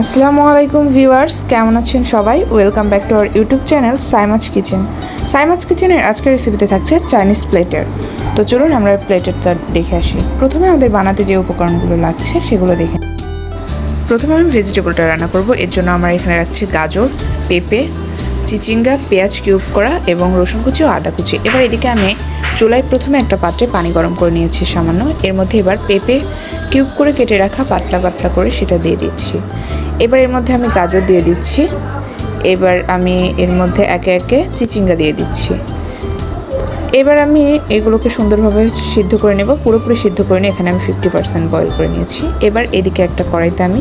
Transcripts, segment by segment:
আসসালামু আলাইকুম ভিউয়ার্স, কেমন আছেন সবাই? Welcome back to our YouTube channel Saima's kitchen. Saima's কিচেনের আজকের রেসিপিতে থাকছে চাইনিজ প্লেটার। তো চলুন আমরা প্লেটারটা দেখে আসি। প্রথমে আমাদের বানাতে যে উপকরণগুলো লাগছে সেগুলো দেখে। প্রথমে আমি ভেজিটেবলটা রান্না করব। এর জন্য আমরা এখানে রাখছি গাজর, পেঁপে, চিচিঙ্গা, পেঁয়াজ কিউব করা এবং রসুন কুচি ও আদা কুচি। এবার এদিকে আমি চুলায় প্রথমে একটা পাত্রে পানি গরম করে নিয়েছি সামান্য। এর মধ্যে এবার পেঁপে কিউব করে কেটে রাখা পাতলা পাতলা করে সেটা দিয়ে দিচ্ছি। এবার এর মধ্যে আমি গাজর দিয়ে দিচ্ছি। এবার আমি এর মধ্যে একে একে চিচিঙ্গা দিয়ে দিচ্ছি। এবার আমি এগুলোকে সুন্দরভাবে সিদ্ধ করে নেব। পুরোপুরি সিদ্ধ করে নিয়ে এখানে আমি 50% বয়েল করে নিয়েছি। এবার এদিকে একটা কড়াইতে আমি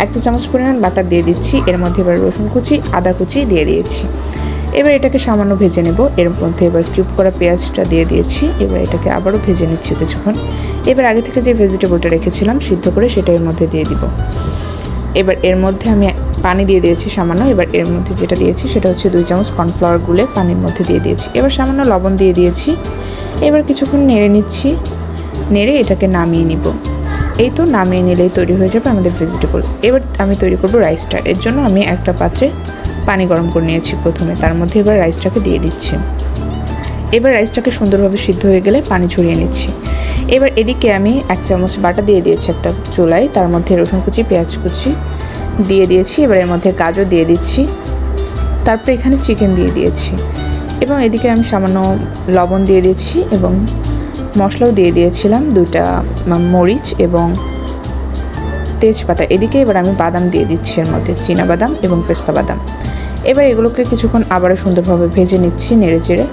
1 চা চামচ পরিমাণ বাটার দিয়ে দিচ্ছি। এর মধ্যে এবার রসুন কুচি, আদা কুচি দিয়ে দিয়েছি। এবার এটাকে সামান্য ভেজে নেব। এর মধ্যে এবার কিউব করা পেঁয়াজটা দিয়ে দিয়েছি। এবার এটাকে আবারও ভেজে নিচ্ছি কিছুক্ষণ। এবার আগে থেকে যে ভেজিটেবলটা রেখেছিলাম সিদ্ধ করে সেটা এর মধ্যে দিয়ে দিব। এবার এর মধ্যে আমি পানি দিয়ে দিয়েছি সামান্য। এবার এর মধ্যে যেটা দিয়েছি সেটা হচ্ছে 2 চামচ কর্নফ্লাওয়ার গুলে পানির মধ্যে দিয়ে দিয়েছি। এবার সামান্য লবণ দিয়ে দিয়েছি। এবার কিছুক্ষণ নেড়ে নিচ্ছি। নেড়ে এটাকে নামিয়ে নিব। এই তো নামিয়ে নিলেই তৈরি হয়ে যাবে আমাদের ভেজিটেবল। এবার আমি তৈরি করব রাইসটা। এর জন্য আমি একটা পাত্রে পানি গরম করে নিয়েছি প্রথমে। তার মধ্যে এবার রাইসটাকে দিয়ে দিচ্ছি। এবার রাইসটাকে সুন্দরভাবে সিদ্ধ হয়ে গেলে পানি ঝরিয়ে নিচ্ছি। এবার এদিকে আমি 1 চামচ বাটা দিয়ে দিয়েছি একটা চুলায়। তার মধ্যে রসুন কুচি, পেঁয়াজ কুচি দিয়ে দিয়েছি। এবার এর মধ্যে গাজর দিয়ে দিচ্ছি। তারপর এখানে চিকেন দিয়ে দিয়েছি এবং এদিকে আমি সামান্য লবণ দিয়ে দিয়েছি এবং মশলাও দিয়ে দিয়েছিলাম 2টা মরিচ এবং তেজপাতা। এদিকে এবার আমি বাদাম দিয়ে দিচ্ছি এর মধ্যে, চীনা বাদাম এবং পেস্তা বাদাম। এবার এগুলোকে কিছুক্ষণ আবারও সুন্দরভাবে ভেজে নিচ্ছি নেড়ে চেড়ে।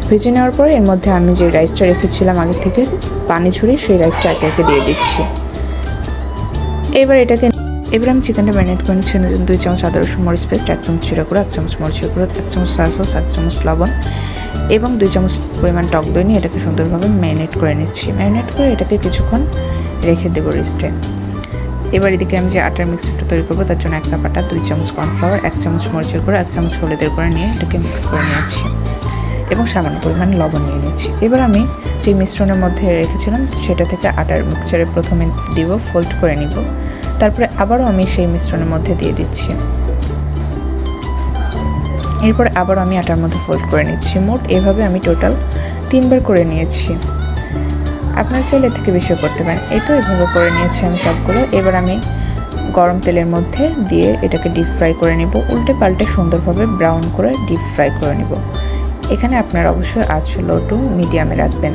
ভেজে নেওয়ার পরে এর মধ্যে আমি যে রাইসটা রেখেছিলাম আগে থেকে পানি ছড়িয়ে সেই রাইসটা একে একে দিয়ে দিচ্ছি। এবার আমি চিকেনটা ম্যারিনেট করে নিচ্ছি। 2 চামচ আদা রসুন মরিচ পেস্ট, 1 চামচ জিরা গুঁড়ো, 1 চামচ মরিচের গুঁড়ো, 1 চামচ সয়া সস, 1 চামচ লবণ এবং 2 চামচ পরিমাণ টক দই নিয়ে এটাকে সুন্দরভাবে ম্যারিনেট করে নিচ্ছি। ম্যারিনেট করে এটাকে কিছুক্ষণ রেখে দেবো রেস্টে। এবার এদিকে আমি যে আটার মিক্সচারটা তৈরি করবো তার জন্য 1 কাপ আটা, 2 চামচ কর্নফ্লাওয়ার, 1 চামচ মরিচের গুঁড়ো, 1 চামচ হলুদের গুঁড়ো নিয়ে এটাকে মিক্স করে নিয়েছি এবং সামান্য পরিমাণ লবণ নিয়ে নিয়েছি। এবার আমি যে মিশ্রণের মধ্যে রেখেছিলাম সেটা থেকে আটার মিক্সচারে প্রথমে দিব, ফোল্ড করে নিব। তারপরে আবারও আমি সেই মিশ্রণের মধ্যে দিয়ে দিচ্ছি। এরপর আবারও আমি আটার মধ্যে ফোল্ড করে নিচ্ছি। মোট এভাবে আমি টোটাল 3 বার করে নিয়েছি। আপনারা চাইলে এর থেকে বেশিও করতে পারেন। এই তো এভাবে করে নিয়েছি আমি সবগুলো। এবার আমি গরম তেলের মধ্যে দিয়ে এটাকে ডিপ ফ্রাই করে নেব। উল্টে পাল্টে সুন্দরভাবে ব্রাউন করে ডিপ ফ্রাই করে নেব। এখানে আপনারা অবশ্যই আঁচ লো টু মিডিয়ামে রাখবেন।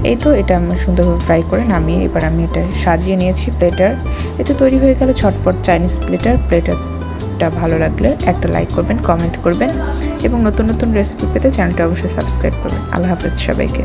এই তো এটা আমি সুন্দরভাবে ফ্রাই করে নামিয়ে এবার আমি এটা সাজিয়ে নিয়েছি প্লেটার। এতে তৈরি হয়ে গেল ছটপট চাইনিজ প্লেটার। প্লেটারটা ভালো লাগলে একটা লাইক করবেন, কমেন্ট করবেন এবং নতুন নতুন রেসিপি পেতে চ্যানেলটা অবশ্যই সাবস্ক্রাইব করবেন। আল্লাহ হাফেজ সবাইকে।